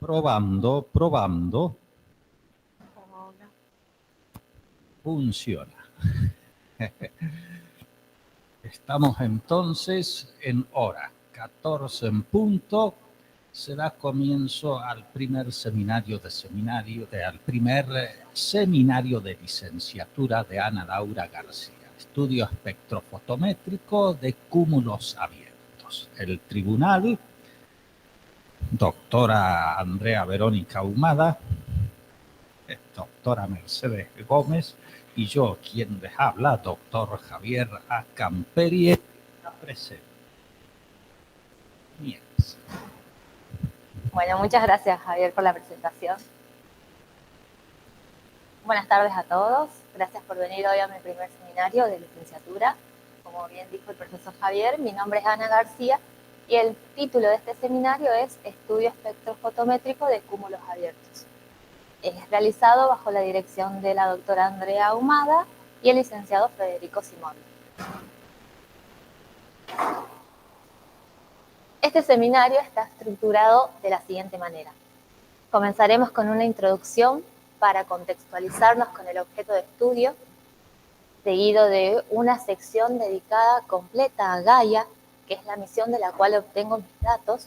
Probando, probando. Hola. Funciona. Estamos entonces en hora 14 en punto. Se da comienzo al primer seminario de licenciatura de Ana Laura García. Estudio espectrofotométrico de cúmulos abiertos. El tribunal, doctora Andrea Verónica Ahumada, doctora Mercedes Gómez, y yo, quien les habla, doctor Javier A. Camperie, presente. Nieves. Bueno, muchas gracias, Javier, por la presentación. Buenas tardes a todos. Gracias por venir hoy a mi primer seminario de licenciatura. Como bien dijo el profesor Javier, mi nombre es Ana García y el título de este seminario es Estudio espectrofotométrico de cúmulos abiertos. Es realizado bajo la dirección de la doctora Andrea Ahumada y el licenciado Federico Simón. Este seminario está estructurado de la siguiente manera. Comenzaremos con una introducción para contextualizarnos con el objeto de estudio, seguido de una sección dedicada completa a Gaia, que es la misión de la cual obtengo mis datos,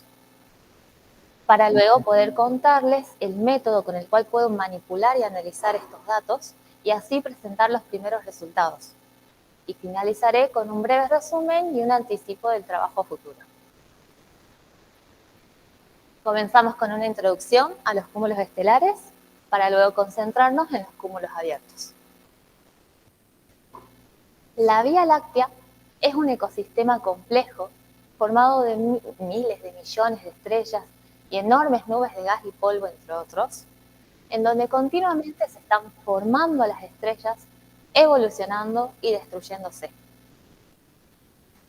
para luego poder contarles el método con el cual puedo manipular y analizar estos datos y así presentar los primeros resultados. Y finalizaré con un breve resumen y un anticipo del trabajo futuro. Comenzamos con una introducción a los cúmulos estelares, para luego concentrarnos en los cúmulos abiertos. La Vía Láctea es un ecosistema complejo formado de miles de millones de estrellas y enormes nubes de gas y polvo, entre otros, en donde continuamente se están formando las estrellas, evolucionando y destruyéndose.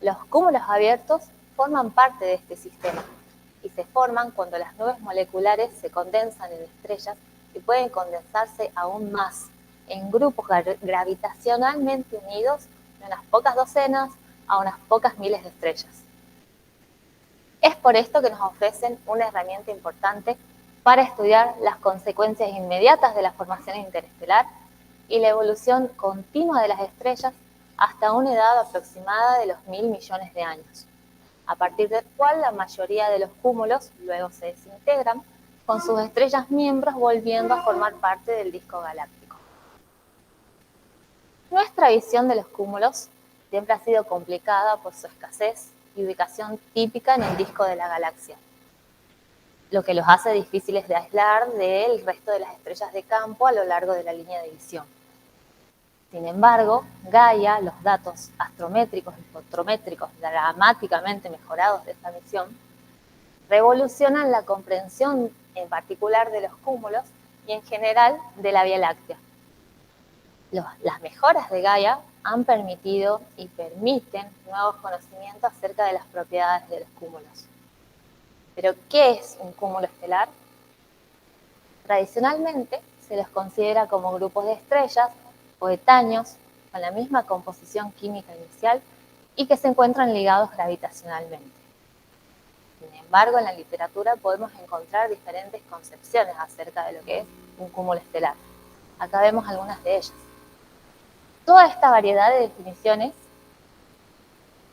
Los cúmulos abiertos forman parte de este sistema y se forman cuando las nubes moleculares se condensan en estrellas y pueden condensarse aún más en grupos gravitacionalmente unidos de unas pocas docenas a unas pocas miles de estrellas. Es por esto que nos ofrecen una herramienta importante para estudiar las consecuencias inmediatas de la formación interestelar y la evolución continua de las estrellas hasta una edad aproximada de los 1.000 millones de años, a partir del cual la mayoría de los cúmulos luego se desintegran, con sus estrellas miembros volviendo a formar parte del disco galáctico. Nuestra visión de los cúmulos siempre ha sido complicada por su escasez y ubicación típica en el disco de la galaxia, lo que los hace difíciles de aislar del resto de las estrellas de campo a lo largo de la línea de visión. Sin embargo, Gaia, los datos astrométricos y fotométricos dramáticamente mejorados de esta misión, revolucionan la comprensión en particular de los cúmulos y en general de la Vía Láctea. Las mejoras de Gaia han permitido y permiten nuevos conocimientos acerca de las propiedades de los cúmulos. ¿Pero qué es un cúmulo estelar? Tradicionalmente se los considera como grupos de estrellas coetáneos con la misma composición química inicial y que se encuentran ligados gravitacionalmente. Sin embargo, en la literatura podemos encontrar diferentes concepciones acerca de lo que es un cúmulo estelar. Acá vemos algunas de ellas. Toda esta variedad de definiciones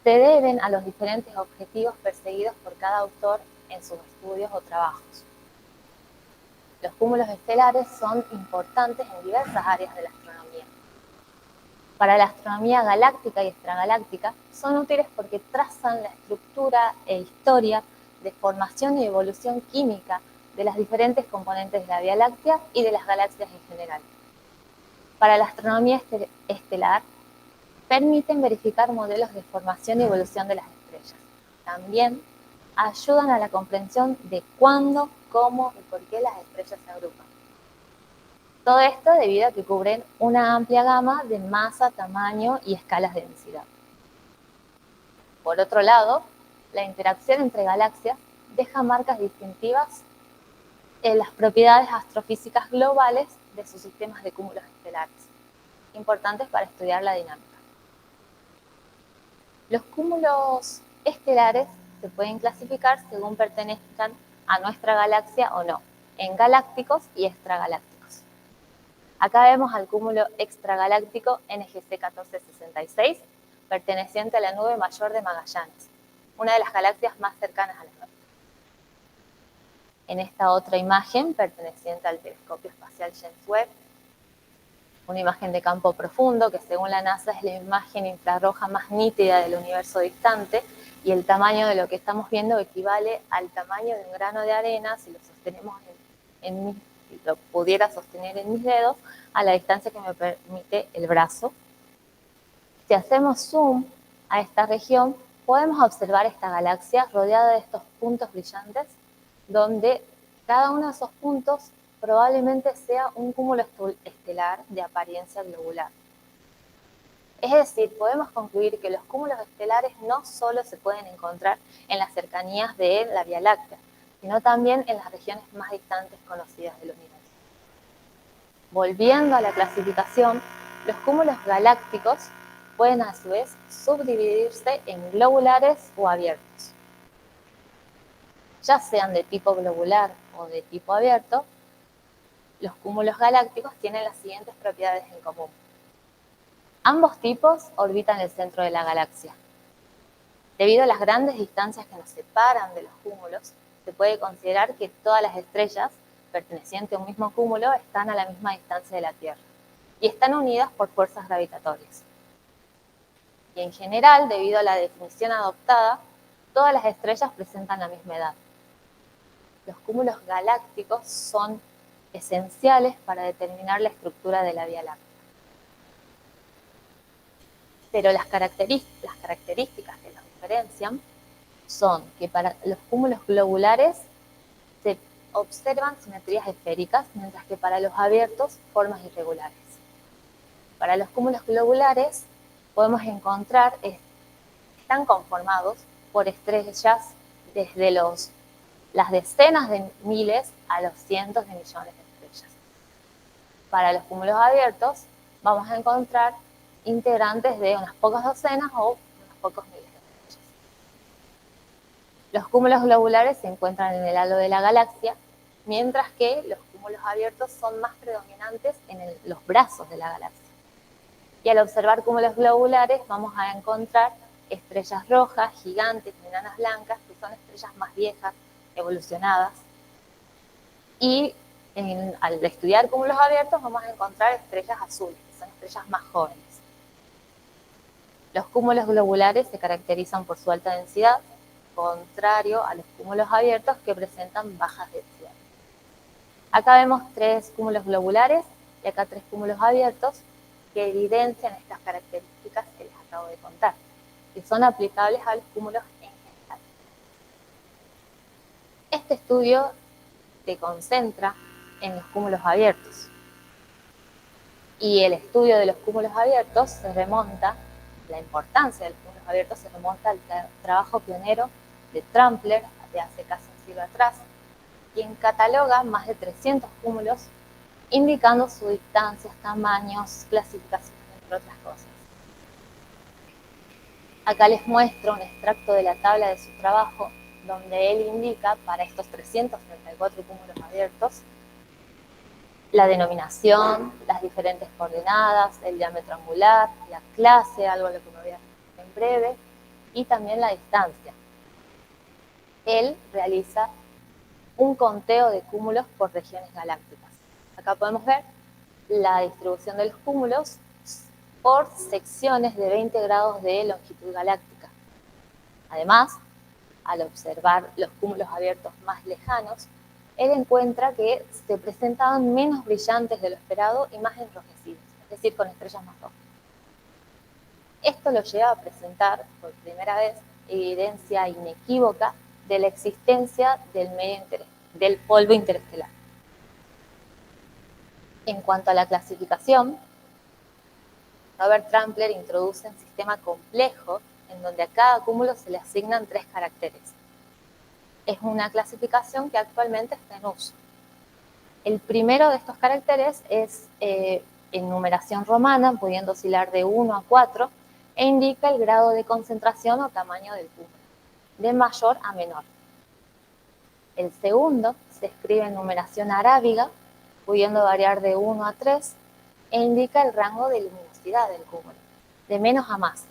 se deben a los diferentes objetivos perseguidos por cada autor en sus estudios o trabajos. Los cúmulos estelares son importantes en diversas áreas de la astronomía. Para la astronomía galáctica y extragaláctica son útiles porque trazan la estructura e historia de formación y evolución química de las diferentes componentes de la Vía Láctea y de las galaxias en general. Para la astronomía estelar, permiten verificar modelos de formación y evolución de las estrellas. También ayudan a la comprensión de cuándo, cómo y por qué las estrellas se agrupan. Todo esto debido a que cubren una amplia gama de masa, tamaño y escalas de densidad. Por otro lado, la interacción entre galaxias deja marcas distintivas en las propiedades astrofísicas globales de sus sistemas de cúmulos estelares, importantes para estudiar la dinámica. Los cúmulos estelares se pueden clasificar según pertenezcan a nuestra galaxia o no. en galácticos y extragalácticos. Acá vemos al cúmulo extragaláctico NGC 1466, perteneciente a la nube mayor de Magallanes, una de las galaxias más cercanas a la nuestra. En esta otra imagen, perteneciente al telescopio espacial James Webb, una imagen de campo profundo que según la NASA es la imagen infrarroja más nítida del universo distante, y el tamaño de lo que estamos viendo equivale al tamaño de un grano de arena, si lo sostenemos si lo pudiera sostener en mis dedos, a la distancia que me permite el brazo. Si hacemos zoom a esta región, podemos observar esta galaxia rodeada de estos puntos brillantes, donde cada uno de esos puntos probablemente sea un cúmulo estelar de apariencia globular. Es decir, podemos concluir que los cúmulos estelares no solo se pueden encontrar en las cercanías de la Vía Láctea, sino también en las regiones más distantes conocidas del universo. Volviendo a la clasificación, los cúmulos galácticos pueden a su vez subdividirse en globulares o abiertos. Ya sean de tipo globular o de tipo abierto, los cúmulos galácticos tienen las siguientes propiedades en común. Ambos tipos orbitan el centro de la galaxia. Debido a las grandes distancias que nos separan de los cúmulos, se puede considerar que todas las estrellas pertenecientes a un mismo cúmulo están a la misma distancia de la Tierra y están unidas por fuerzas gravitatorias. Y en general, debido a la definición adoptada, todas las estrellas presentan la misma edad. Los cúmulos galácticos son esenciales para determinar la estructura de la Vía Láctea. Pero las características que los diferencian son que para los cúmulos globulares se observan simetrías esféricas, mientras que para los abiertos, formas irregulares. Para los cúmulos globulares podemos encontrar, están conformados por estrellas desde las decenas de miles a los cientos de millones de estrellas. Para los cúmulos abiertos vamos a encontrar integrantes de unas pocas docenas o unos pocos miles de estrellas. Los cúmulos globulares se encuentran en el halo de la galaxia, mientras que los cúmulos abiertos son más predominantes en los brazos de la galaxia. Y al observar cúmulos globulares vamos a encontrar estrellas rojas, gigantes, enanas blancas, que son estrellas más viejas, evolucionadas. Y al estudiar cúmulos abiertos vamos a encontrar estrellas azules, que son estrellas más jóvenes. Los cúmulos globulares se caracterizan por su alta densidad, contrario a los cúmulos abiertos que presentan bajas densidades. Acá vemos 3 cúmulos globulares y acá 3 cúmulos abiertos que evidencian estas características que les acabo de contar, que son aplicables a los cúmulos en general. Este estudio se concentra en los cúmulos abiertos. Y el estudio de los cúmulos abiertos se remonta, la importancia de los cúmulos abiertos se remonta al trabajo pionero de Trampler de hace casi un siglo atrás, quien cataloga más de 300 cúmulos, indicando sus distancias, tamaños, clasificaciones, entre otras cosas. Acá les muestro un extracto de la tabla de su trabajo, donde él indica para estos 334 cúmulos abiertos la denominación, las diferentes coordenadas, el diámetro angular, la clase, algo a lo que me voy a referir en breve, y también la distancia. Él realiza un conteo de cúmulos por regiones galácticas. Acá podemos ver la distribución de los cúmulos por secciones de 20 grados de longitud galáctica. Además, al observar los cúmulos abiertos más lejanos, él encuentra que se presentaban menos brillantes de lo esperado y más enrojecidos, es decir, con estrellas más rojas. Esto lo lleva a presentar por primera vez evidencia inequívoca de la existencia del polvo interestelar. En cuanto a la clasificación, Robert Trampler introduce un sistema complejo en donde a cada cúmulo se le asignan 3 caracteres. Es una clasificación que actualmente está en uso. El primero de estos caracteres es en numeración romana, pudiendo oscilar de 1 a 4, e indica el grado de concentración o tamaño del cúmulo, de mayor a menor. El segundo se escribe en numeración arábiga, pudiendo variar de 1 a 3, e indica el rango de luminosidad del cúmulo, de menos a más.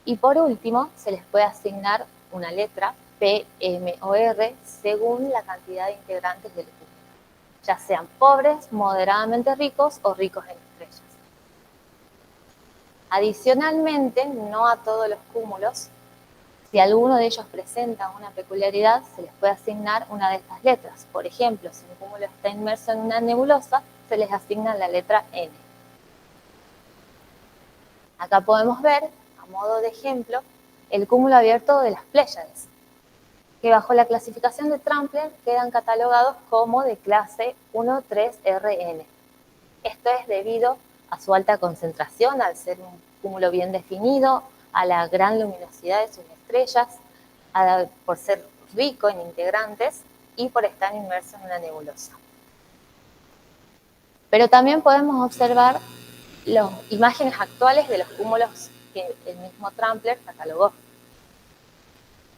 Y por último, se les puede asignar una letra P, M o R según la cantidad de integrantes del cúmulo, ya sean pobres, moderadamente ricos o ricos en estrellas. Adicionalmente, no a todos los cúmulos, si alguno de ellos presenta una peculiaridad, se les puede asignar una de estas letras. Por ejemplo, si un cúmulo está inmerso en una nebulosa, se les asigna la letra N. Acá podemos ver, a modo de ejemplo, el cúmulo abierto de las Pléyades, que bajo la clasificación de Trampler quedan catalogados como de clase 1,3Rn. Esto es debido a su alta concentración, al ser un cúmulo bien definido, a la gran luminosidad de sus estrellas, por ser rico en integrantes y por estar inmerso en una nebulosa. Pero también podemos observar las imágenes actuales de los cúmulos que el mismo Trampler catalogó.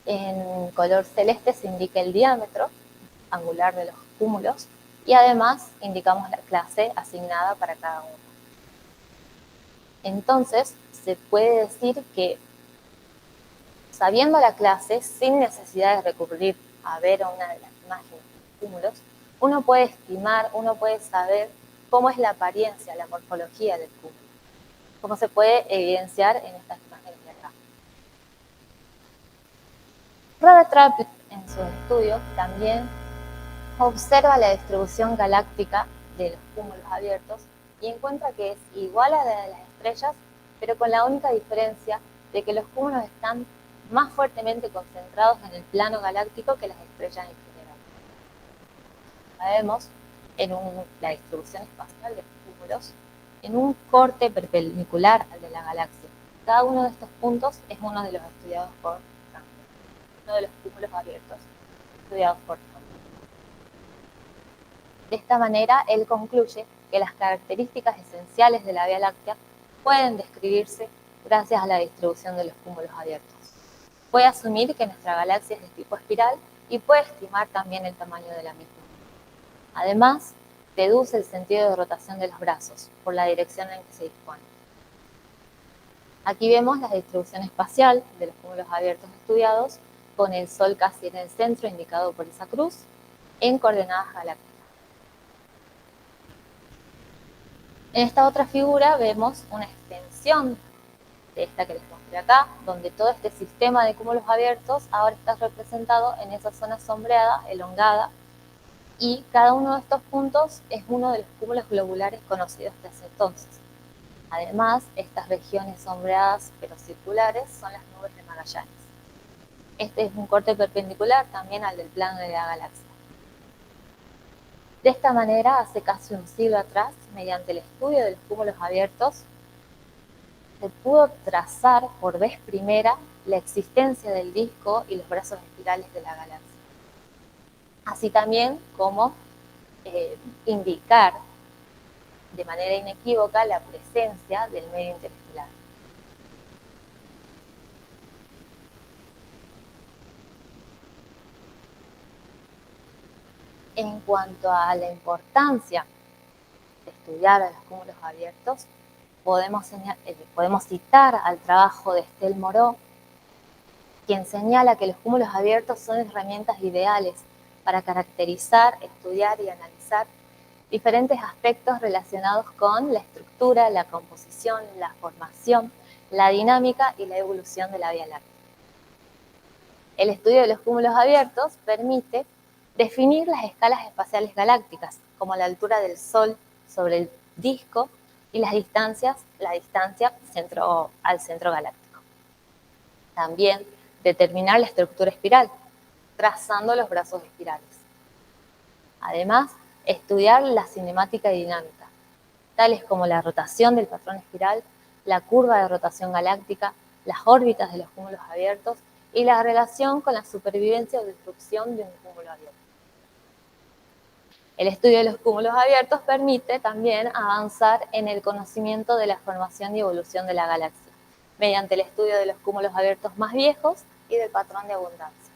En color celeste se indica el diámetro angular de los cúmulos y además indicamos la clase asignada para cada uno. Entonces, se puede decir que sabiendo la clase, sin necesidad de recurrir a ver una de las imágenes de los cúmulos, uno puede estimar, uno puede saber cómo es la apariencia, la morfología del cúmulo, cómo se puede evidenciar en estas imágenes de acá. Robert Trapp, en su estudio, también observa la distribución galáctica de los cúmulos abiertos y encuentra que es igual a la de las estrellas, pero con la única diferencia de que los cúmulos están más fuertemente concentrados en el plano galáctico que las estrellas en general. Vemos en la distribución espacial de los cúmulos en un corte perpendicular al de la galaxia. Cada uno de estos puntos es uno de los estudiados por Trampler, uno de los cúmulos abiertos estudiados por Trampler. De esta manera, él concluye que las características esenciales de la Vía Láctea pueden describirse gracias a la distribución de los cúmulos abiertos. Puede asumir que nuestra galaxia es de tipo espiral y puede estimar también el tamaño de la misma. Además, deduce el sentido de rotación de los brazos por la dirección en que se dispone. Aquí vemos la distribución espacial de los cúmulos abiertos estudiados, con el Sol casi en el centro, indicado por esa cruz, en coordenadas galácticas. En esta otra figura vemos una extensión de esta que les mostré acá, donde todo este sistema de cúmulos abiertos ahora está representado en esa zona sombreada, elongada, y cada uno de estos puntos es uno de los cúmulos globulares conocidos desde entonces. Además, estas regiones sombreadas pero circulares son las nubes de Magallanes. Este es un corte perpendicular también al del plano de la galaxia. De esta manera, hace casi un siglo atrás, mediante el estudio de los cúmulos abiertos, se pudo trazar por vez primera la existencia del disco y los brazos espirales de la galaxia. Así también como indicar de manera inequívoca la presencia del medio interestelar. En cuanto a la importancia de estudiar a los cúmulos abiertos, podemos citar al trabajo de Estelle Moreau, quien señala que los cúmulos abiertos son herramientas ideales para caracterizar, estudiar y analizar diferentes aspectos relacionados con la estructura, la composición, la formación, la dinámica y la evolución de la Vía Láctea. El estudio de los cúmulos abiertos permite definir las escalas espaciales galácticas, como la altura del Sol sobre el disco y la distancia al centro galáctico. También determinar la estructura espiral, trazando los brazos espirales. Además, estudiar la cinemática dinámica, tales como la rotación del patrón espiral, la curva de rotación galáctica, las órbitas de los cúmulos abiertos y la relación con la supervivencia o destrucción de un cúmulo abierto. El estudio de los cúmulos abiertos permite también avanzar en el conocimiento de la formación y evolución de la galaxia, mediante el estudio de los cúmulos abiertos más viejos y del patrón de abundancia.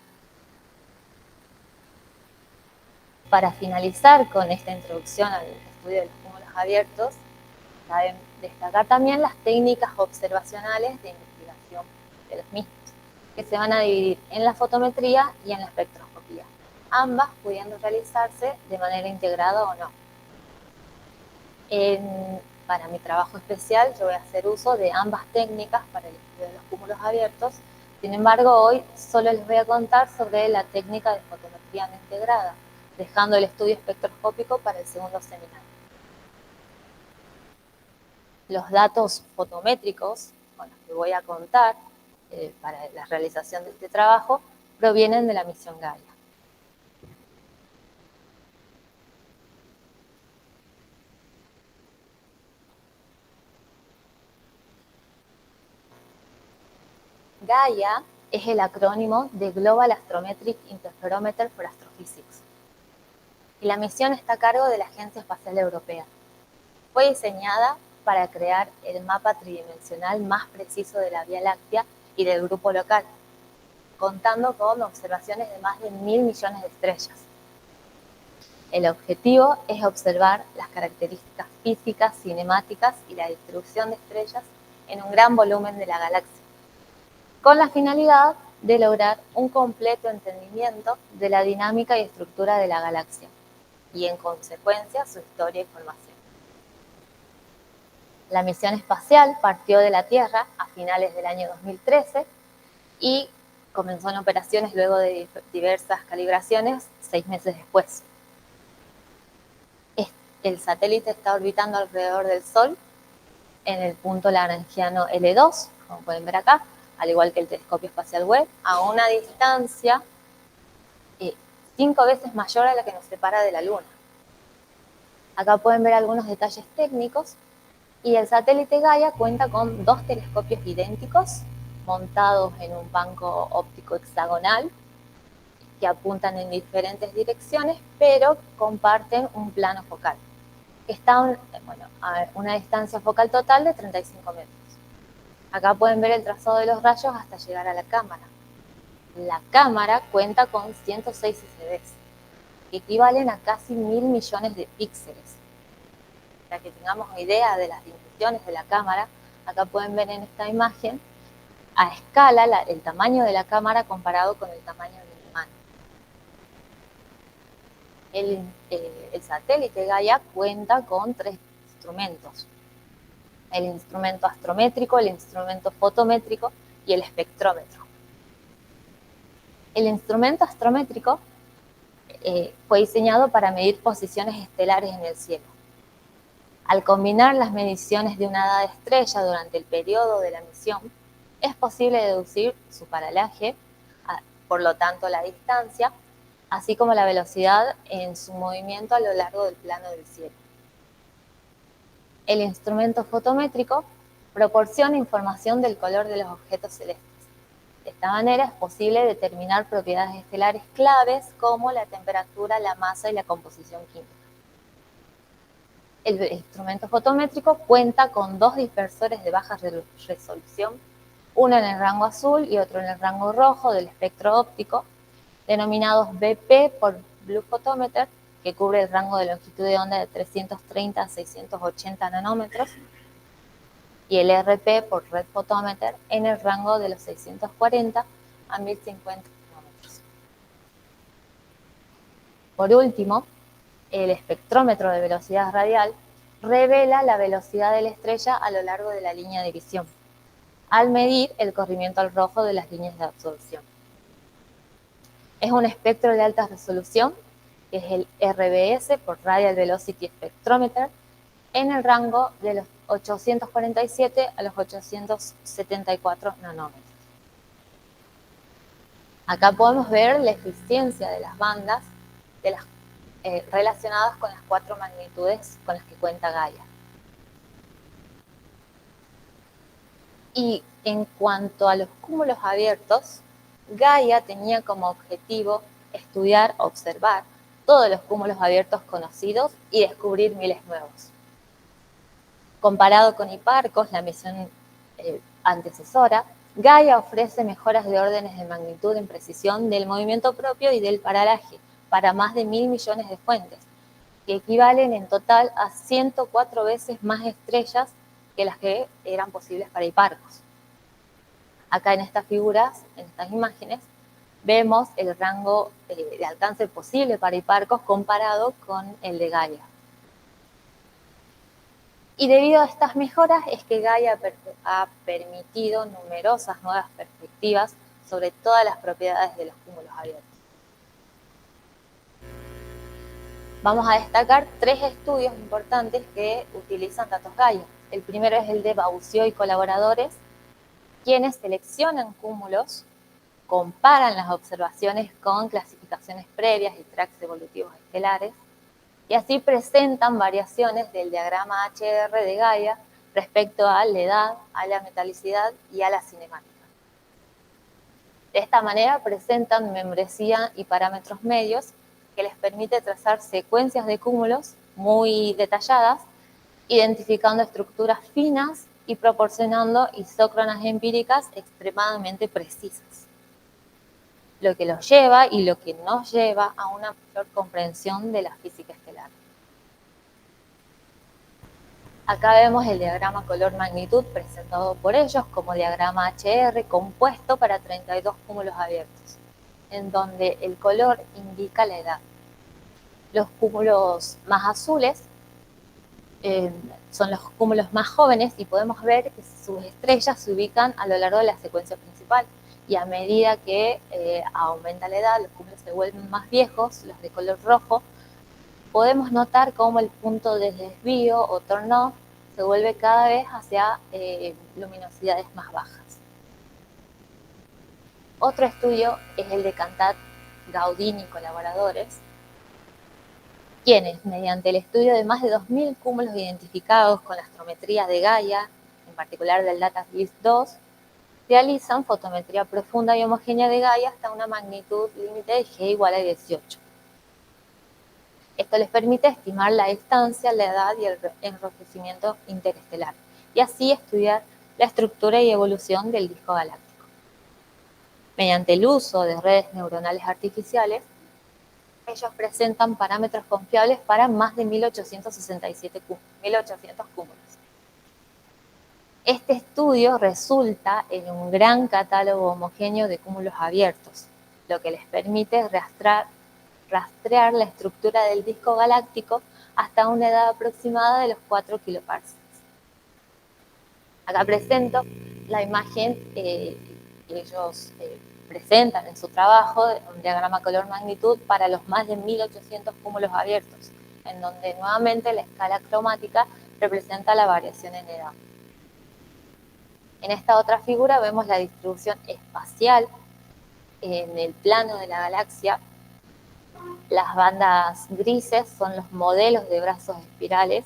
para finalizar con esta introducción al estudio de los cúmulos abiertos, cabe destacar también las técnicas observacionales de investigación de los mismos, que se van a dividir en la fotometría y en la espectroscopía, ambas pudiendo realizarse de manera integrada o no. Para mi trabajo especial yo voy a hacer uso de ambas técnicas para el estudio de los cúmulos abiertos. Sin embargo, hoy solo les voy a contar sobre la técnica de fotometría no integrada, dejando el estudio espectroscópico para el segundo seminario. Los datos fotométricos con los que voy a contar para la realización de este trabajo provienen de la misión Gaia. Gaia es el acrónimo de Global Astrometric Interferometer for Astrophysics. Y la misión está a cargo de la Agencia Espacial Europea. Fue diseñada para crear el mapa tridimensional más preciso de la Vía Láctea y del grupo local, contando con observaciones de más de 1.000 millones de estrellas. El objetivo es observar las características físicas, cinemáticas y la distribución de estrellas en un gran volumen de la galaxia, con la finalidad de lograr un completo entendimiento de la dinámica y estructura de la galaxia y, en consecuencia, su historia y formación. La misión espacial partió de la Tierra a finales del año 2013 y comenzó en operaciones luego de diversas calibraciones 6 meses después. El satélite está orbitando alrededor del Sol en el punto lagrangiano L2, como pueden ver acá, al igual que el telescopio espacial Webb, a una distancia 5 veces mayor a la que nos separa de la Luna. Acá pueden ver algunos detalles técnicos, y el satélite Gaia cuenta con 2 telescopios idénticos montados en un banco óptico hexagonal que apuntan en diferentes direcciones, pero comparten un plano focal, que está a una distancia focal total de 35 metros. Acá pueden ver el trazado de los rayos hasta llegar a la cámara. La cámara cuenta con 106 SDs, que equivalen a casi 1.000 millones de píxeles. Para que tengamos idea de las dimensiones de la cámara, acá pueden ver en esta imagen a escala el tamaño de la cámara comparado con el tamaño de mi mano. El satélite Gaia cuenta con 3 instrumentos: el instrumento astrométrico, el instrumento fotométrico y el espectrómetro. El instrumento astrométrico fue diseñado para medir posiciones estelares en el cielo. Al combinar las mediciones de una dada estrella durante el periodo de la misión, es posible deducir su paralaje, por lo tanto la distancia, así como la velocidad en su movimiento a lo largo del plano del cielo. El instrumento fotométrico proporciona información del color de los objetos celestes. De esta manera es posible determinar propiedades estelares claves como la temperatura, la masa y la composición química. El instrumento fotométrico cuenta con 2 dispersores de baja resolución, uno en el rango azul y otro en el rango rojo del espectro óptico, denominados BP por Blue Photometer, que cubre el rango de longitud de onda de 330 a 680 nanómetros, y el RP por Red Photometer en el rango de los 640 a 1050 nanómetros. Por último, el espectrómetro de velocidad radial revela la velocidad de la estrella a lo largo de la línea de visión, al medir el corrimiento al rojo de las líneas de absorción. Es un espectro de alta resolución, que es el RBS por Radial Velocity Spectrometer, en el rango de los 847 a los 874 nanómetros. Acá podemos ver la eficiencia de las bandas relacionadas con las 4 magnitudes con las que cuenta Gaia. Y en cuanto a los cúmulos abiertos, Gaia tenía como objetivo estudiar, observar todos los cúmulos abiertos conocidos y descubrir miles nuevos. Comparado con Hipparcos, la misión antecesora, Gaia ofrece mejoras de órdenes de magnitud en precisión del movimiento propio y del paralaje para más de 1.000 millones de fuentes, que equivalen en total a 104 veces más estrellas que las que eran posibles para Hiparcos. Acá en estas figuras, en estas imágenes, vemos el rango de alcance posible para Hiparcos comparado con el de Gaia. Y debido a estas mejoras es que Gaia ha permitido numerosas nuevas perspectivas sobre todas las propiedades de los cúmulos abiertos. Vamos a destacar 3 estudios importantes que utilizan datos Gaia. El primero es el de Baució y colaboradores, quienes seleccionan cúmulos, comparan las observaciones con clasificaciones previas y tracks evolutivos estelares, y así presentan variaciones del diagrama HR de Gaia respecto a la edad, a la metalicidad y a la cinemática. De esta manera presentan membresía y parámetros medios que les permite trazar secuencias de cúmulos muy detalladas, identificando estructuras finas y proporcionando isócronas empíricas extremadamente precisas, lo que los lleva y lo que nos lleva a una mayor comprensión de la física estelar. Acá vemos el diagrama color-magnitud presentado por ellos como diagrama HR compuesto para 32 cúmulos abiertos, en donde el color indica la edad. Los cúmulos más azules son los cúmulos más jóvenes y podemos ver que sus estrellas se ubican a lo largo de la secuencia principal, y a medida que aumenta la edad, los cúmulos se vuelven más viejos, los de color rojo. Podemos notar cómo el punto de desvío o turn-off se vuelve cada vez hacia luminosidades más bajas. Otro estudio es el de Cantat, Gaudini y colaboradores, quienes, mediante el estudio de más de 2.000 cúmulos identificados con la astrometría de Gaia, en particular del DataGLISS 2, realizan fotometría profunda y homogénea de Gaia hasta una magnitud límite de G igual a 18. Esto les permite estimar la distancia, la edad y el enrojecimiento interestelar, y así estudiar la estructura y evolución del disco galáctico. Mediante el uso de redes neuronales artificiales, ellos presentan parámetros confiables para más de 1.800 cúmulos. Este estudio resulta en un gran catálogo homogéneo de cúmulos abiertos, lo que les permite rastrear la estructura del disco galáctico hasta una edad aproximada de los 4 kiloparsecs. Acá presento la imagen que ellos presentan en su trabajo, un diagrama color-magnitud para los más de 1.800 cúmulos abiertos, en donde nuevamente la escala cromática representa la variación en edad. En esta otra figura vemos la distribución espacial en el plano de la galaxia. Las bandas grises son los modelos de brazos espirales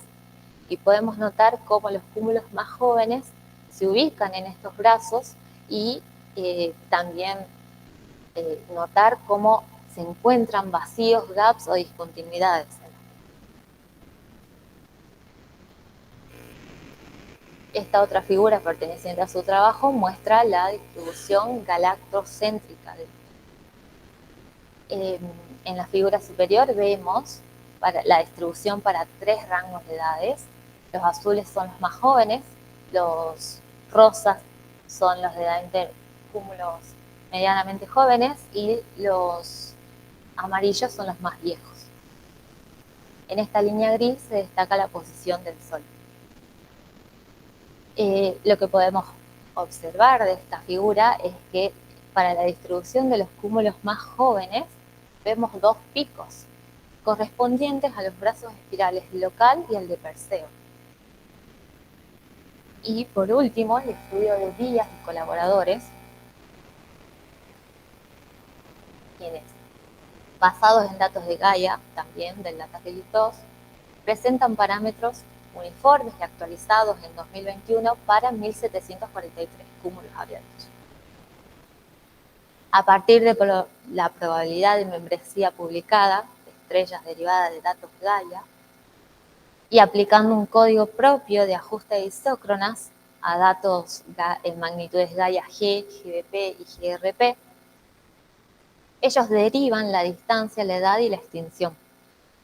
y podemos notar cómo los cúmulos más jóvenes se ubican en estos brazos y también notar cómo se encuentran vacíos, gaps o discontinuidades. Esta otra figura perteneciente a su trabajo muestra la distribución galactocéntrica. En la figura superior vemos la distribución para 3 rangos de edades. Los azules son los más jóvenes, los rosas son los de edad cúmulos medianamente jóvenes y los amarillos son los más viejos. En esta línea gris se destaca la posición del Sol. Lo que podemos observar de esta figura es que para la distribución de los cúmulos más jóvenes vemos 2 picos correspondientes a los brazos espirales local y al de Perseo. Y por último, el estudio de Díaz y colaboradores, quienes, basados en datos de Gaia, también del DataGLISS 2, presentan parámetros uniformes y actualizados en 2021 para 1.743 cúmulos abiertos. A partir de la probabilidad de membresía publicada de estrellas derivadas de datos Gaia y aplicando un código propio de ajuste de isócronas a datos en magnitudes Gaia G, GBP y GRP, Ellos derivan la distancia, la edad y la extinción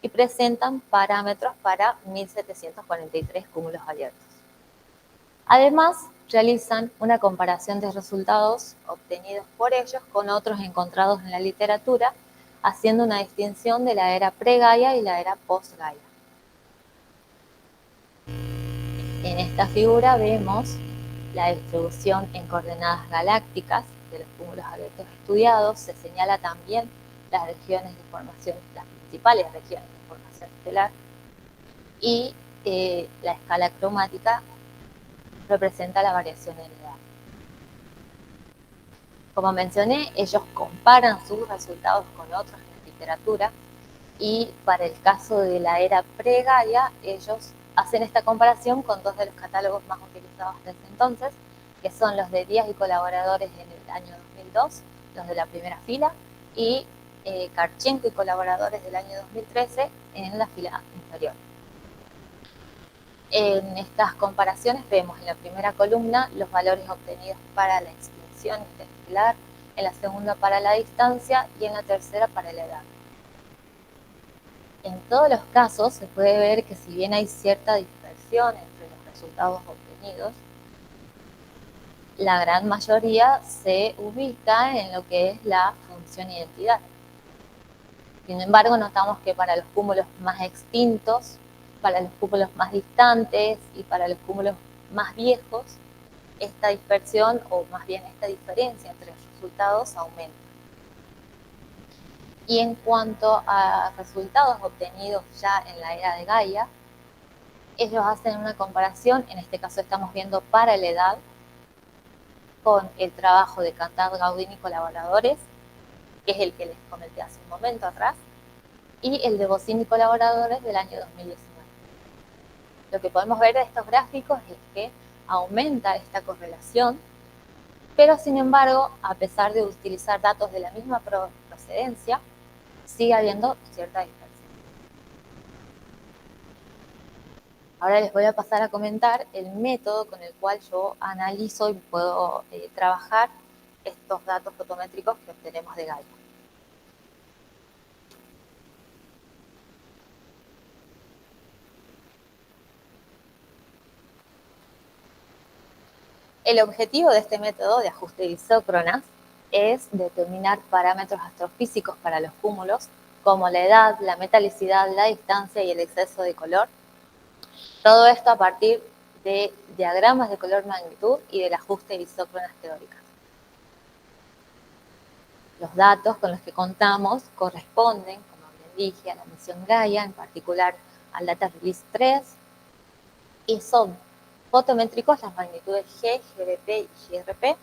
y presentan parámetros para 1743 cúmulos abiertos. Además, realizan una comparación de resultados obtenidos por ellos con otros encontrados en la literatura, haciendo una distinción de la era pre-Gaia y la era post-Gaia. En esta figura vemos la distribución en coordenadas galácticas de los cúmulos abiertos estudiados. Se señala también las regiones de formación, las principales regiones de formación estelar, y la escala cromática representa la variación en edad. Como mencioné, ellos comparan sus resultados con otros en la literatura, y para el caso de la era pre-Gaia, ellos hacen esta comparación con dos de los catálogos más utilizados desde entonces, que son los de Díaz y colaboradores en el año 2002, los de la primera fila, y Karchenko y colaboradores del año 2013 en la fila inferior. En estas comparaciones vemos en la primera columna los valores obtenidos para la extinción interestelar, en la segunda para la distancia y en la tercera para la edad. En todos los casos se puede ver que si bien hay cierta dispersión entre los resultados obtenidos, la gran mayoría se ubica en lo que es la función identidad. Sin embargo, notamos que para los cúmulos más extintos, para los cúmulos más distantes y para los cúmulos más viejos, esta dispersión, o más bien esta diferencia entre los resultados, aumenta. Y en cuanto a resultados obtenidos ya en la era de Gaia, ellos hacen una comparación, en este caso estamos viendo para la edad, con el trabajo de Cantar, Gaudin y colaboradores, que es el que les comenté hace un momento atrás, y el de Bocin y colaboradores del año 2019. Lo que podemos ver de estos gráficos es que aumenta esta correlación, pero sin embargo, a pesar de utilizar datos de la misma procedencia, sigue habiendo cierta dispersión. Ahora les voy a pasar a comentar el método con el cual yo analizo y puedo trabajar estos datos fotométricos que obtenemos de Gaia. El objetivo de este método de ajuste de isócronas es determinar parámetros astrofísicos para los cúmulos, como la edad, la metalicidad, la distancia y el exceso de color. Todo esto a partir de diagramas de color-magnitud y del ajuste de isócronas teóricas. Los datos con los que contamos corresponden, como bien dije, a la misión Gaia, en particular al Data Release 3, y son fotométricos las magnitudes G, GBP y GRP,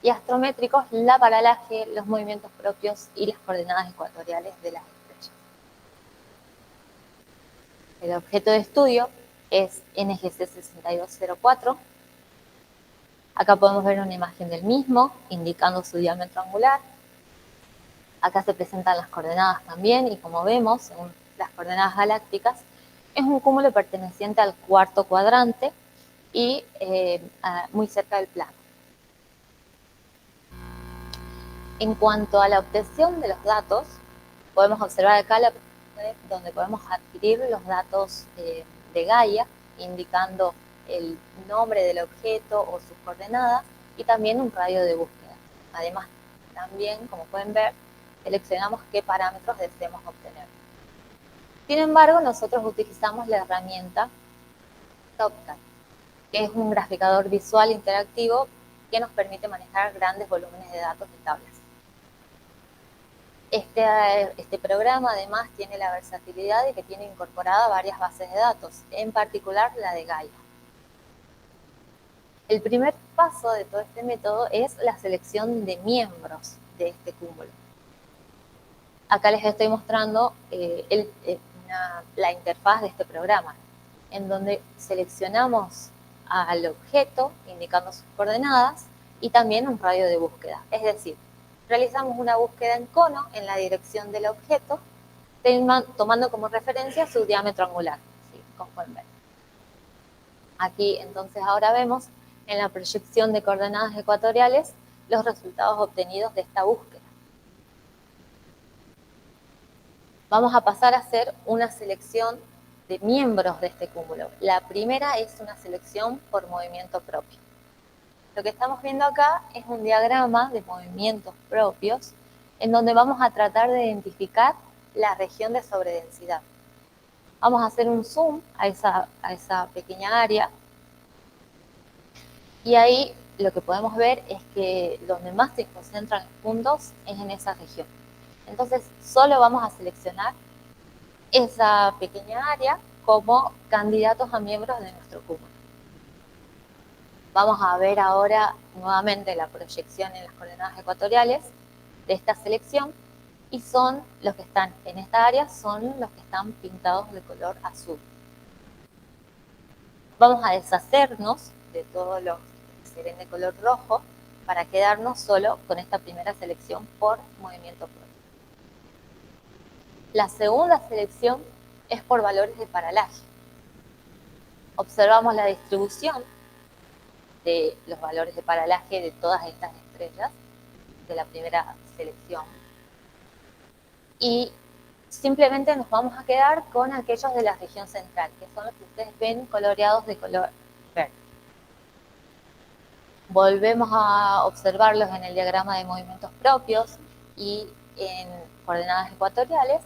y astrométricos la paralaje, los movimientos propios y las coordenadas ecuatoriales de las estrellas. El objeto de estudio es NGC 6204. Acá podemos ver una imagen del mismo, indicando su diámetro angular. Acá se presentan las coordenadas también, y como vemos, según las coordenadas galácticas, es un cúmulo perteneciente al cuarto cuadrante y muy cerca del plano. En cuanto a la obtención de los datos, podemos observar acá la web donde podemos adquirir los datos de Gaia, indicando el nombre del objeto o sus coordenadas y también un radio de búsqueda. Además, también, como pueden ver, seleccionamos qué parámetros deseamos obtener. Sin embargo, nosotros utilizamos la herramienta TopCat, que es un graficador visual interactivo que nos permite manejar grandes volúmenes de datos y tablas. Este programa además tiene la versatilidad de que tiene incorporada varias bases de datos, en particular la de Gaia. El primer paso de todo este método es la selección de miembros de este cúmulo. Acá les estoy mostrando la interfaz de este programa, en donde seleccionamos al objeto, indicando sus coordenadas, y también un radio de búsqueda. Es decir, realizamos una búsqueda en cono en la dirección del objeto, tomando como referencia su diámetro angular, ¿sí? Como pueden ver. Aquí, entonces, ahora vemos en la proyección de coordenadas ecuatoriales los resultados obtenidos de esta búsqueda. vamos a pasar a hacer una selección de miembros de este cúmulo. La primera es una selección por movimiento propio. Lo que estamos viendo acá es un diagrama de movimientos propios en donde vamos a tratar de identificar la región de sobredensidad. Vamos a hacer un zoom a esa pequeña área y ahí lo que podemos ver es que donde más se concentran los puntos es en esa región. Entonces solo vamos a seleccionar esa pequeña área como candidatos a miembros de nuestro cúmulo. Vamos a ver ahora nuevamente la proyección en las coordenadas ecuatoriales de esta selección y son los que están en esta área, son los que están pintados de color azul. Vamos a deshacernos de todos los que se ven de color rojo para quedarnos solo con esta primera selección por movimiento propio. La segunda selección es por valores de paralaje. Observamos la distribución de los valores de paralaje de todas estas estrellas de la primera selección. Y simplemente nos vamos a quedar con aquellos de la región central, que son los que ustedes ven coloreados de color verde. Volvemos a observarlos en el diagrama de movimientos propios y en coordenadas ecuatoriales,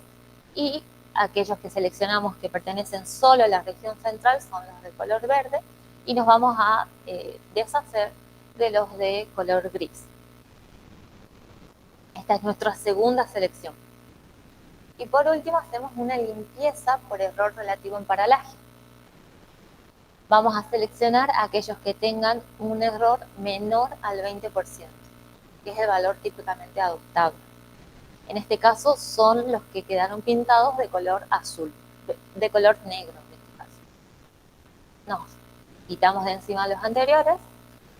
y aquellos que seleccionamos que pertenecen solo a la región central son los de color verde, y nos vamos a deshacer de los de color gris. Esta es nuestra segunda selección. Y por último hacemos una limpieza por error relativo en paralaje. Vamos a seleccionar aquellos que tengan un error menor al 20%, que es el valor típicamente adoptado. En este caso son los que quedaron pintados de color azul, de color negro en este caso. Nos quitamos de encima los anteriores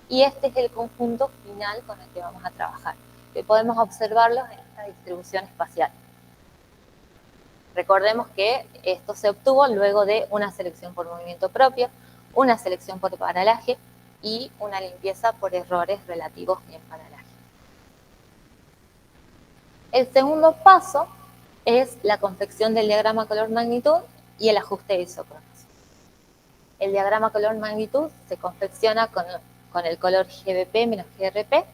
y este es el conjunto final con el que vamos a trabajar, que podemos observarlos en esta distribución espacial. Recordemos que esto se obtuvo luego de una selección por movimiento propio, una selección por paralaje y una limpieza por errores relativos en paralaje. El segundo paso es la confección del diagrama color-magnitud y el ajuste de isócronos. El diagrama color-magnitud se confecciona con el color GBP menos GRP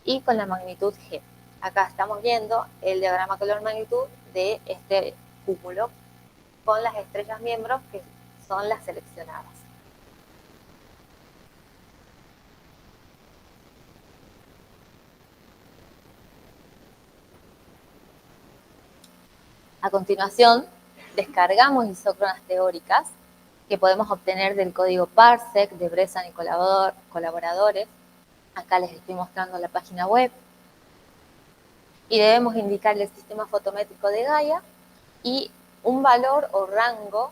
y con la magnitud G. Acá estamos viendo el diagrama color-magnitud de este cúmulo con las estrellas miembros que son las seleccionadas. A continuación, descargamos isócronas teóricas que podemos obtener del código Parsec de Bresan y colaboradores. Acá les estoy mostrando la página web. Y debemos indicar el sistema fotométrico de Gaia y un valor o rango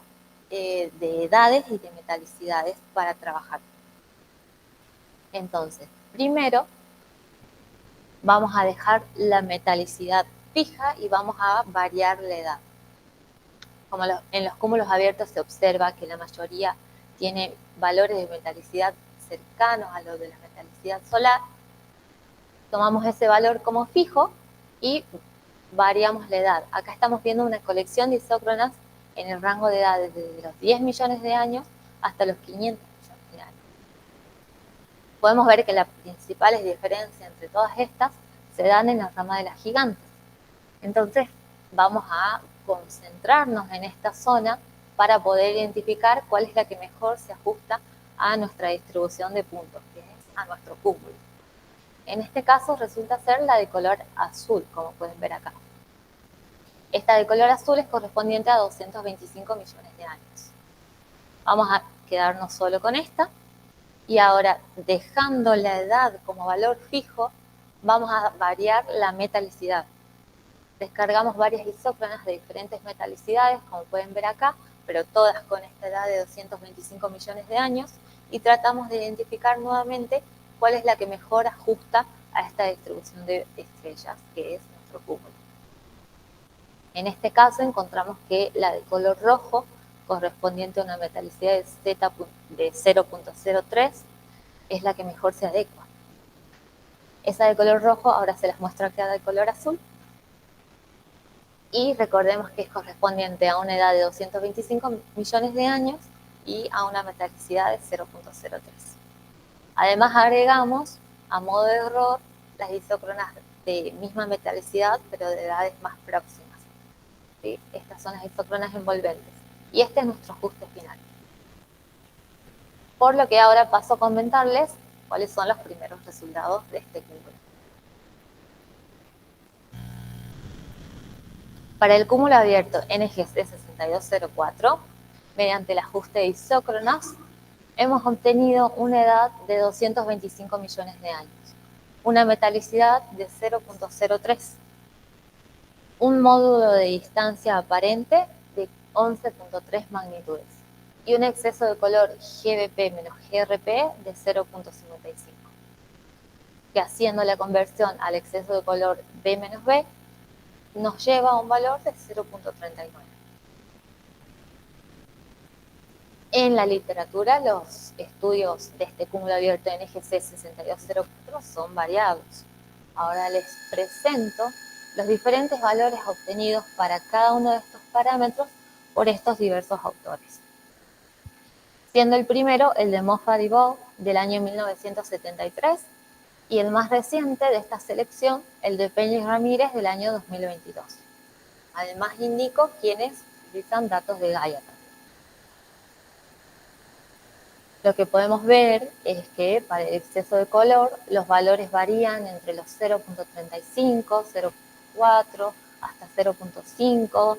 de edades y de metalicidades para trabajar. Entonces, primero vamos a dejar la metalicidad fija y vamos a variar la edad. Como en los cúmulos abiertos se observa que la mayoría tiene valores de metalicidad cercanos a los de la metalicidad solar, tomamos ese valor como fijo y variamos la edad. Acá estamos viendo una colección de isócronas en el rango de edad desde los 10 millones de años hasta los 500 millones de años. Podemos ver que las principales diferencias entre todas estas se dan en la rama de las gigantes. Entonces vamos a concentrarnos en esta zona para poder identificar cuál es la que mejor se ajusta a nuestra distribución de puntos, que es a nuestro cúmulo. En este caso resulta ser la de color azul, como pueden ver acá. Esta de color azul es correspondiente a 225 millones de años. Vamos a quedarnos solo con esta. Y ahora, dejando la edad como valor fijo, vamos a variar la metalicidad. Descargamos varias isócronas de diferentes metalicidades, como pueden ver acá, pero todas con esta edad de 225 millones de años, y tratamos de identificar nuevamente cuál es la que mejor ajusta a esta distribución de estrellas, que es nuestro cúmulo. En este caso encontramos que la de color rojo, correspondiente a una metalicidad de Z de 0.03, es la que mejor se adecua. Esa de color rojo ahora se las muestro acá de color azul. y recordemos que es correspondiente a una edad de 225 millones de años y a una metalicidad de 0.03. Además agregamos, a modo de error, las isócronas de misma metalicidad, pero de edades más próximas. ¿Sí? Estas son las isócronas envolventes. Y este es nuestro ajuste final. Por lo que ahora paso a comentarles cuáles son los primeros resultados de este cúmulo. Para el cúmulo abierto NGC 6204, mediante el ajuste de isócronas, hemos obtenido una edad de 225 millones de años, una metalicidad de 0.03, un módulo de distancia aparente de 11.3 magnitudes y un exceso de color GBP menos GRP de 0.55, que haciendo la conversión al exceso de color B menos B, nos lleva a un valor de 0.39. En la literatura, los estudios de este cúmulo abierto NGC 6204 son variados. Ahora les presento los diferentes valores obtenidos para cada uno de estos parámetros por estos diversos autores. Siendo el primero el de Moffat y Bow del año 1973 y el más reciente de esta selección, el de Peña y Ramírez del año 2022. Además indico quienes utilizan datos de Gaia también. Lo que podemos ver es que para el exceso de color los valores varían entre los 0.35, 0.4 hasta 0.5,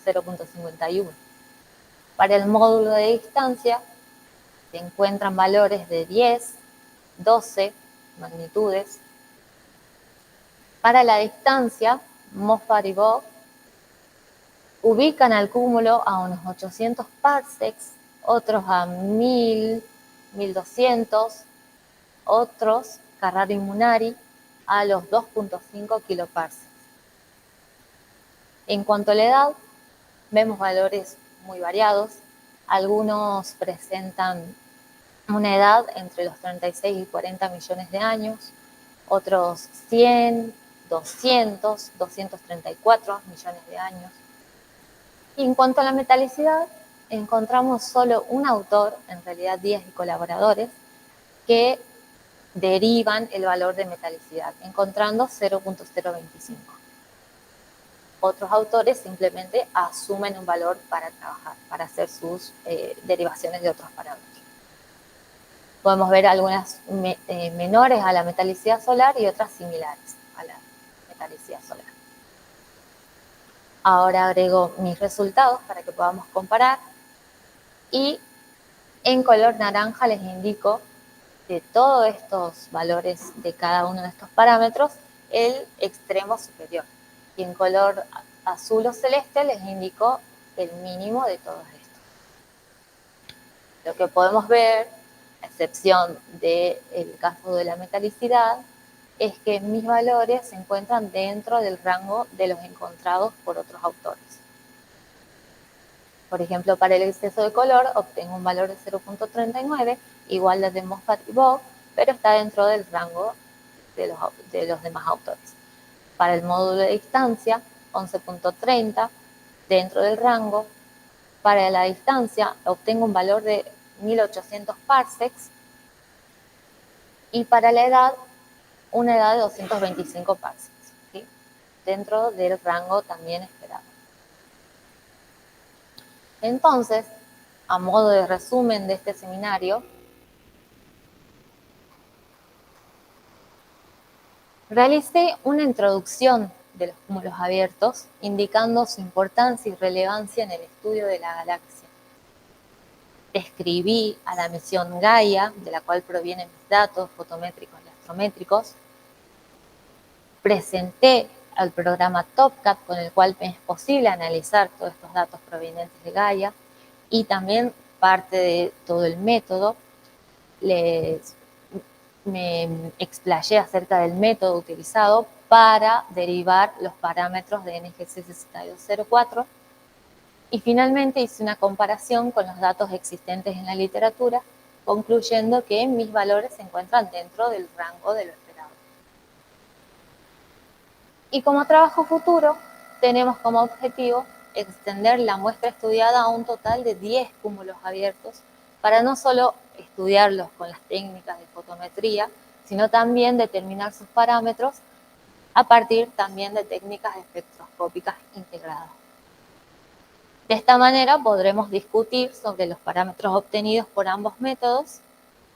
0.51. Para el módulo de distancia se encuentran valores de 10, 12 magnitudes. Para la distancia, Moffat y Bow ubican al cúmulo a unos 800 parsecs, otros a 1000, 1200, otros, Carraro y Munari, a los 2.5 kiloparsecs. En cuanto a la edad, vemos valores muy variados. Algunos presentan una edad entre los 36 y 40 millones de años, otros 100, 200, 234 millones de años. Y en cuanto a la metalicidad, encontramos solo un autor, en realidad 10 colaboradores, que derivan el valor de metalicidad, encontrando 0.025. Otros autores simplemente asumen un valor para trabajar, para hacer sus derivaciones de otros parámetros. Podemos ver algunas menores a la metalicidad solar y otras similares a la metalicidad solar. Ahora agrego mis resultados para que podamos comparar y en color naranja les indico de todos estos valores de cada uno de estos parámetros el extremo superior. Y en color azul o celeste les indico el mínimo de todos estos. Lo que podemos ver, a excepción del caso de la metalicidad, es que mis valores se encuentran dentro del rango de los encontrados por otros autores. Por ejemplo, para el exceso de color obtengo un valor de 0.39, igual al de Moffat y Bow, pero está dentro del rango de los demás autores. Para el módulo de distancia, 11.30, dentro del rango. Para la distancia obtengo un valor de 1800 parsecs y para la edad, una edad de 225 parsecs, ¿sí? Dentro del rango también esperado. Entonces, a modo de resumen de este seminario, realicé una introducción de los cúmulos abiertos, indicando su importancia y relevancia en el estudio de la galaxia. Describí a la misión Gaia, de la cual provienen mis datos fotométricos y astrométricos. Presenté al programa TopCat, con el cual me es posible analizar todos estos datos provenientes de Gaia, y también parte de todo el método. Me explayé acerca del método utilizado para derivar los parámetros de NGC 6204 y finalmente hice una comparación con los datos existentes en la literatura, concluyendo que mis valores se encuentran dentro del rango de lo esperado. Y como trabajo futuro, tenemos como objetivo extender la muestra estudiada a un total de 10 cúmulos abiertos para no solo estudiarlos con las técnicas de fotometría, sino también determinar sus parámetros a partir también de técnicas espectroscópicas integradas. De esta manera podremos discutir sobre los parámetros obtenidos por ambos métodos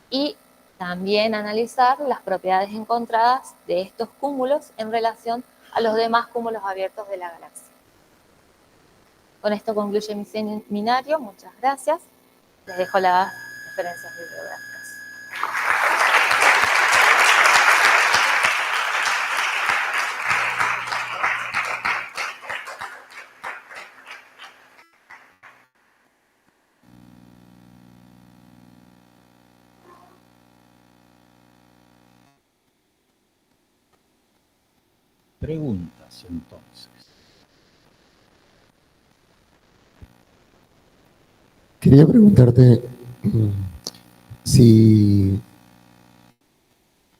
y también analizar las propiedades encontradas de estos cúmulos en relación a los demás cúmulos abiertos de la galaxia. Con esto concluye mi seminario. Muchas gracias. Les dejo las referencias bibliográficas. Preguntas, entonces. Quería preguntarte si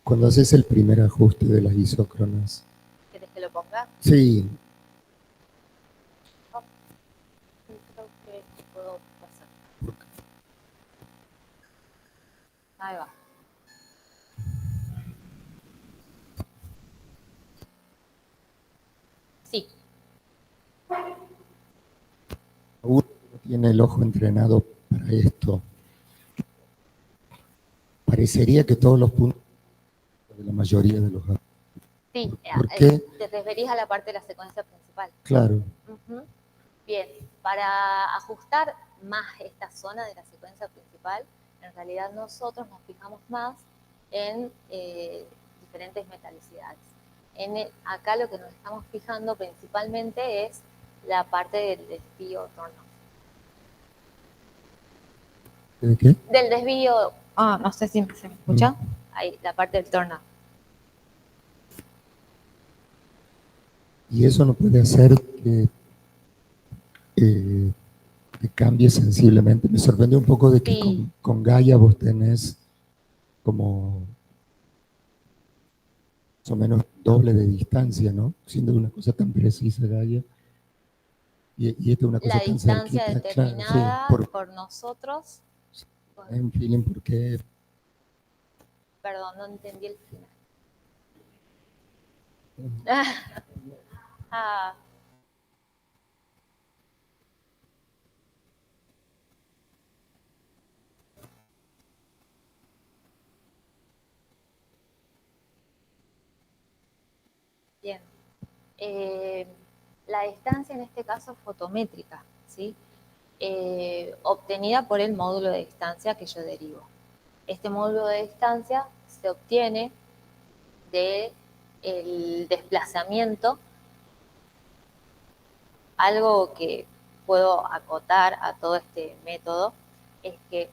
cuando haces el primer ajuste de las isócronas. ¿Querés que lo ponga? Sí. Creo que puedo pasar. Ahí va. Sí. Uno tiene el ojo entrenado para esto. Parecería que todos los puntos de la mayoría de los... Sí, ¿Por qué? te referís a la parte de la secuencia principal. Claro. Bien, para ajustar más esta zona de la secuencia principal, en realidad nosotros nos fijamos más en diferentes metalicidades. Acá lo que nos estamos fijando principalmente es la parte del desvío Turnoff. ¿De qué? Del desvío, no sé si se me escucha, ahí, la parte del Turnoff. Y eso no puede hacer que cambie sensiblemente. Me sorprendió un poco de que Sí. con Gaia vos tenés como más o menos doble de distancia, ¿no? Siendo una cosa tan precisa Gaia. Y esta es una cosa La tan distancia cerquita. determinada Claro, sí, por nosotros. hay un feeling porque... Perdón, no entendí el final. Bien. La distancia en este caso es fotométrica, ¿sí? Obtenida por el módulo de distancia que yo derivo. Este módulo de distancia se obtiene del desplazamiento. Algo que puedo acotar a todo este método es que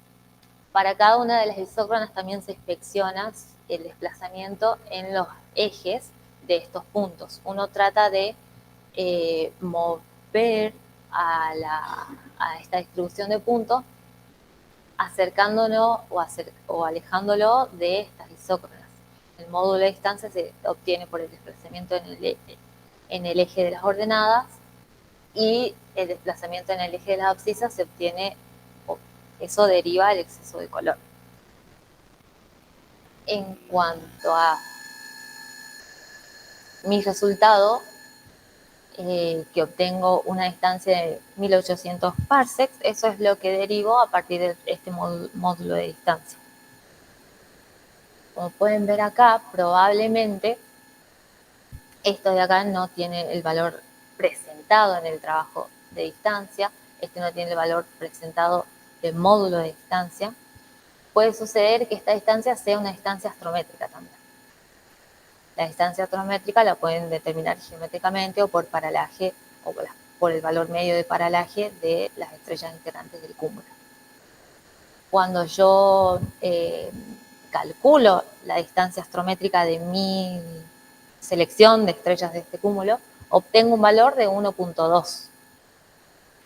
para cada una de las isócronas también se inspecciona el desplazamiento en los ejes de estos puntos. Uno trata de mover a esta distribución de puntos acercándolo o alejándolo de estas isócronas. El módulo de distancia se obtiene por el desplazamiento en el eje de las ordenadas y el desplazamiento en el eje de las abscisas se obtiene, eso deriva del exceso de color. En cuanto a mi resultado, que obtengo una distancia de 1800 parsecs, eso es lo que derivo a partir de este módulo de distancia. Como pueden ver acá, probablemente esto de acá no tiene el valor presentado en el trabajo de distancia, este no tiene el valor presentado del módulo de distancia. Puede suceder que esta distancia sea una distancia astrométrica también. La distancia astrométrica la pueden determinar geométricamente o por paralaje o por el valor medio de paralaje de las estrellas integrantes del cúmulo. Cuando yo calculo la distancia astrométrica de mi selección de estrellas de este cúmulo, obtengo un valor de 1.2.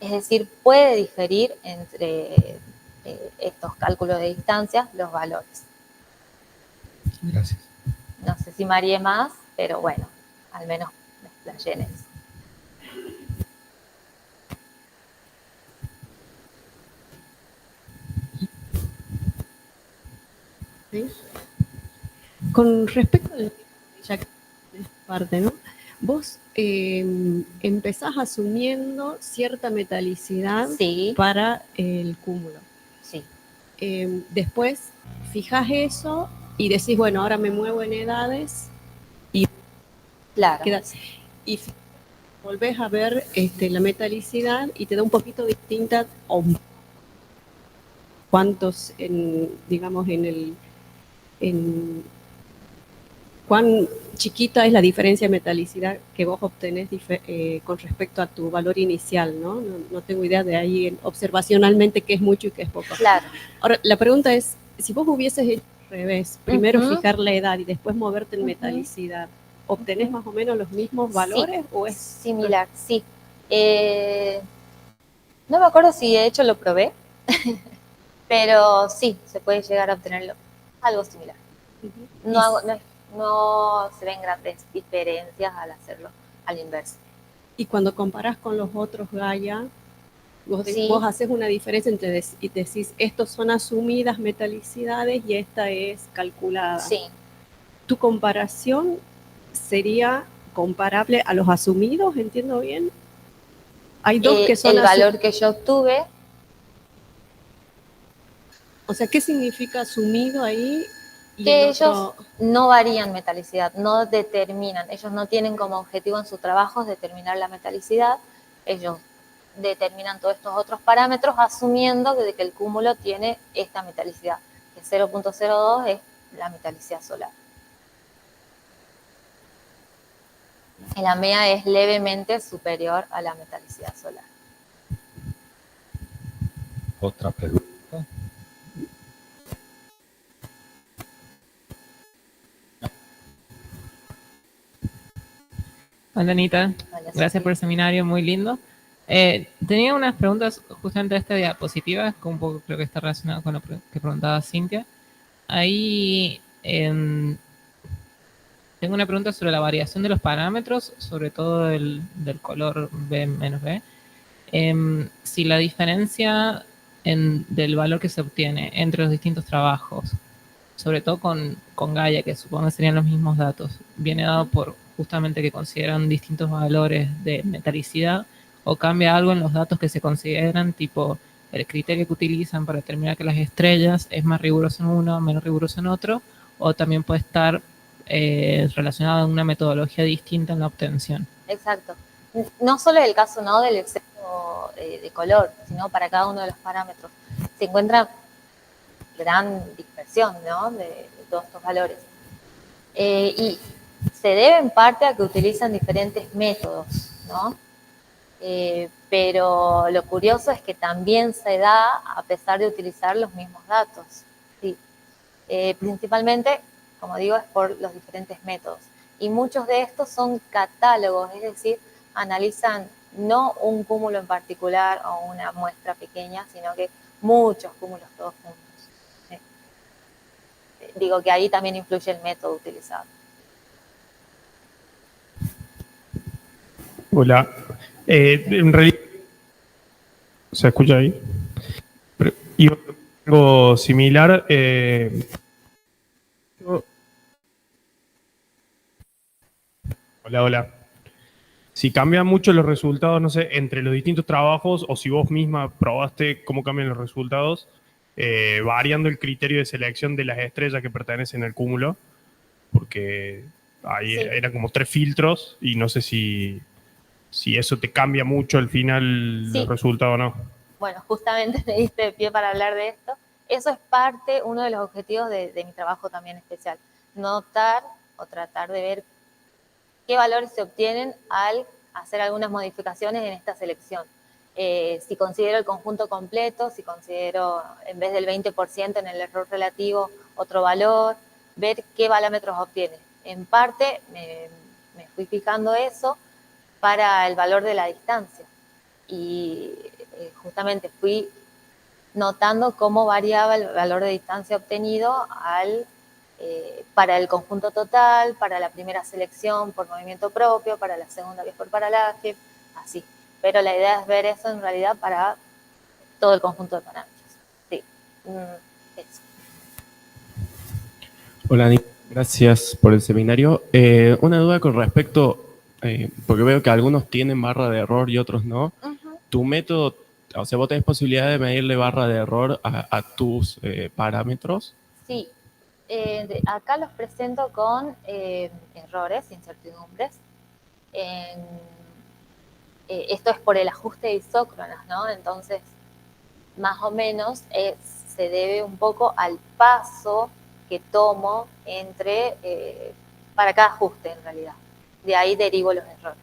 Es decir, puede diferir entre estos cálculos de distancia los valores. Gracias. No sé si mareé más, pero bueno, al menos me explayé en eso. ¿sí? Con respecto a ya que es parte, ¿no? Vos empezás asumiendo cierta metalicidad Sí, para el cúmulo. sí, Después fijás eso y decís, bueno, ahora me muevo en edades claro. y volvés a ver la metalicidad y te da un poquito distinta o cuántos, digamos, cuán chiquita es la diferencia de metalicidad que vos obtenés con respecto a tu valor inicial, ¿no? No tengo idea de ahí observacionalmente qué es mucho y qué es poco. Claro. Ahora, la pregunta es, si vos hubieses hecho al revés, primero Ujú. fijar la edad y después moverte en Ujú. metalicidad, ¿obtenés más o menos los mismos Sí, valores o es similar? Sí. No me acuerdo si de hecho lo probé, pero sí, se puede llegar a obtener algo similar. No se ven grandes diferencias al hacerlo al inverso. Y cuando comparás con los otros Gaia, Sí. vos haces una diferencia entre y decís, estos son asumidas metalicidades y esta es calculada. Sí. ¿Tu comparación sería comparable a los asumidos? ¿Entiendo bien? Hay dos que son el valor que yo obtuve. O sea, ¿qué significa asumido ahí? Y que el ellos otro... no varían metalicidad, no determinan, ellos no tienen como objetivo en su trabajo determinar la metalicidad, ellos determinan todos estos otros parámetros asumiendo que el cúmulo tiene esta metalicidad, que 0.02 es la metalicidad solar. Y la MEA es levemente superior a la metalicidad solar. Otra pregunta. Hola Anita, Hola, gracias Sofía. por el seminario, muy lindo. Tenía unas preguntas justamente de esta diapositiva, que un poco creo que está relacionado con lo que preguntaba Cintia. Ahí tengo una pregunta sobre la variación de los parámetros, sobre todo del color B-B. Si la diferencia del valor que se obtiene entre los distintos trabajos, sobre todo con Gaia, que supongo que serían los mismos datos, viene dado por justamente que consideran distintos valores de metalicidad, o cambia algo en los datos que se consideran, tipo el criterio que utilizan para determinar que las estrellas es más riguroso en uno, menos riguroso en otro, o también puede estar relacionado a una metodología distinta en la obtención. Exacto. No solo el caso ¿no? del exceso de color, sino para cada uno de los parámetros. Se encuentra gran dispersión ¿no? de todos estos valores. Y se debe en parte a que utilizan diferentes métodos, ¿no? Pero lo curioso es que también se da a pesar de utilizar los mismos datos. ¿Sí? Principalmente, como digo, es por los diferentes métodos. Y muchos de estos son catálogos, es decir, analizan no un cúmulo en particular o una muestra pequeña, sino que muchos cúmulos todos juntos. Digo que ahí también influye el método utilizado. Hola. En realidad, ¿se escucha ahí? Y algo similar. Hola. Si cambian mucho los resultados, no sé, entre los distintos trabajos, o si vos misma probaste cómo cambian los resultados, variando el criterio de selección de las estrellas que pertenecen al cúmulo, porque ahí Sí. eran como 3 filtros y no sé si eso te cambia mucho al final Sí. los resultados o no. Bueno, justamente me diste pie para hablar de esto. Eso es uno de los objetivos de mi trabajo también especial. Notar o tratar de ver qué valores se obtienen al hacer algunas modificaciones en esta selección. Si considero el conjunto completo, si considero en vez del 20% en el error relativo otro valor, ver qué parámetros obtiene. En parte me fui fijando eso para el valor de la distancia y justamente fui notando cómo variaba el valor de distancia obtenido para el conjunto total, para la primera selección por movimiento propio, para la segunda que es por paralaje, así. Pero la idea es ver eso en realidad para todo el conjunto de parámetros. Sí, eso. Hola, Nick. Gracias por el seminario. Una duda con respecto, porque veo que algunos tienen barra de error y otros no. Ujú. Tu método, o sea, vos tenés posibilidad de medirle barra de error a tus parámetros. Sí, acá los presento con errores, incertidumbres. Esto es por el ajuste de isócronas, ¿no? Entonces, más o menos se debe un poco al paso que tomo para cada ajuste en realidad. De ahí derivo los errores.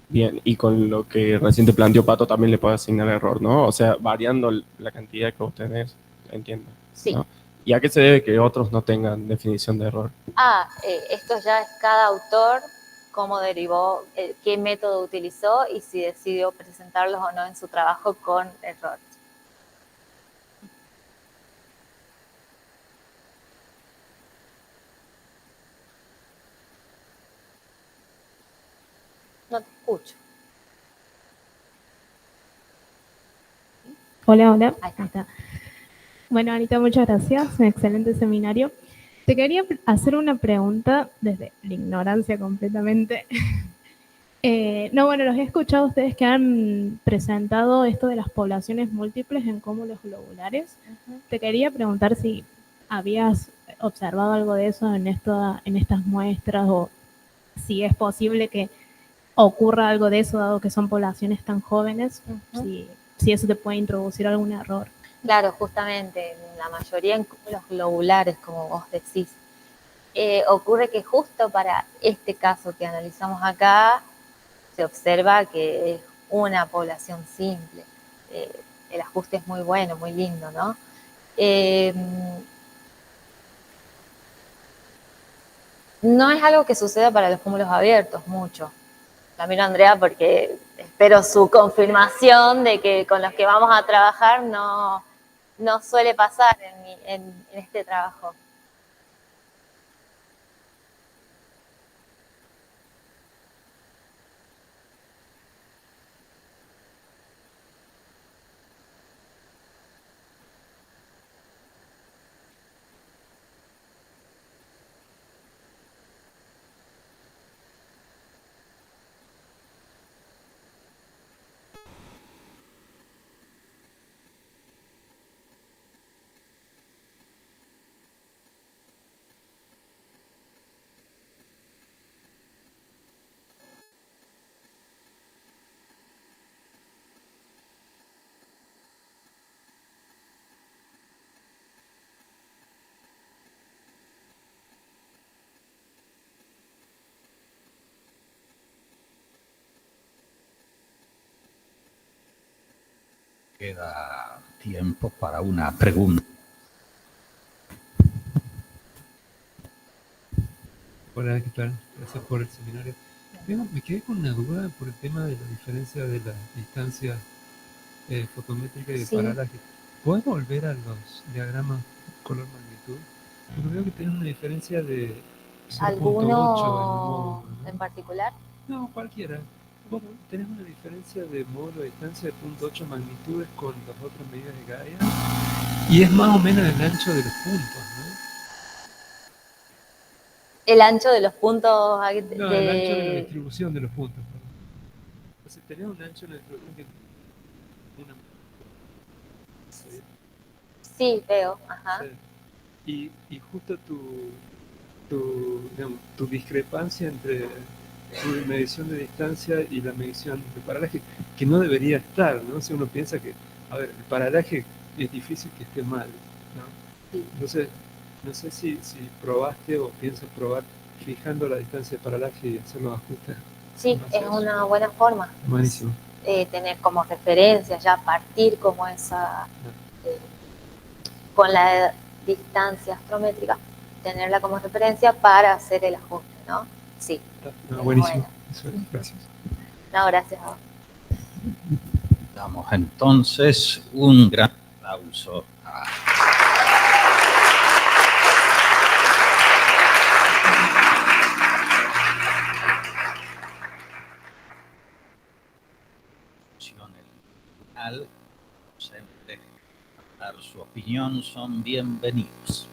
Bien, y con lo que recién te planteó Pato también le puedes asignar error, ¿no? O sea, variando la cantidad que vos tenés, entiendo, Sí. ¿no? ¿Y a qué se debe que otros no tengan definición de error? Esto ya es cada autor, cómo derivó, qué método utilizó y si decidió presentarlos o no en su trabajo con errores. No te escucho. Hola, hola. Ahí está. Ahí está. Bueno, Anita, muchas gracias. Un excelente seminario. Te quería hacer una pregunta desde la ignorancia completamente. No, bueno, los he escuchado a ustedes que han presentado esto de las poblaciones múltiples en cúmulos globulares. Ujú. Te quería preguntar si habías observado algo de eso en estas muestras o si es posible que ocurra algo de eso dado que son poblaciones tan jóvenes, Ujú. si eso te puede introducir algún error. Claro, justamente, la mayoría en cúmulos globulares, como vos decís. Ocurre que justo para este caso que analizamos acá, se observa que es una población simple. El ajuste es muy bueno, muy lindo, ¿no? No es algo que suceda para los cúmulos abiertos mucho. La miro a Andrea porque espero su confirmación de que con los que vamos a trabajar no suele pasar en este trabajo. Queda tiempo para una pregunta. Hola, ¿qué tal? Gracias por el seminario. Me quedé con una duda por el tema de la diferencia de las distancias fotométricas y de Sí. paralaje. ¿Puedes volver a los diagramas color-magnitud? Porque veo que tenés una diferencia de 0.8 en un ¿Alguno módulo, ¿no? en particular? No, cualquiera. Vos tenés una diferencia de módulo de distancia de 0.8 magnitudes con las otras medidas de Gaia y es más o menos el ancho de los puntos, ¿no? El ancho de los puntos No, el ancho de la distribución de los puntos. Perdón. Entonces tenés un ancho en la distribución que una... Sí, veo. Ajá. Sí. Y justo digamos, tu discrepancia entre tu medición de distancia y la medición de paralaje, que no debería estar, ¿no? Si uno piensa que, a ver, el paralaje es difícil que esté mal, ¿no? Sí. Entonces, no sé si probaste o piensas probar fijando la distancia de paralaje y hacer los ajustes. Sí, es una buena forma. Buenísimo. Tener como referencia, ya partir como esa, con la distancia astrométrica, tenerla como referencia para hacer el ajuste, ¿no? Sí. No, es buenísimo. bueno. Eso es, gracias. No, gracias a vos. Damos entonces un gran aplauso a el final. Dar su opinión son bienvenidos.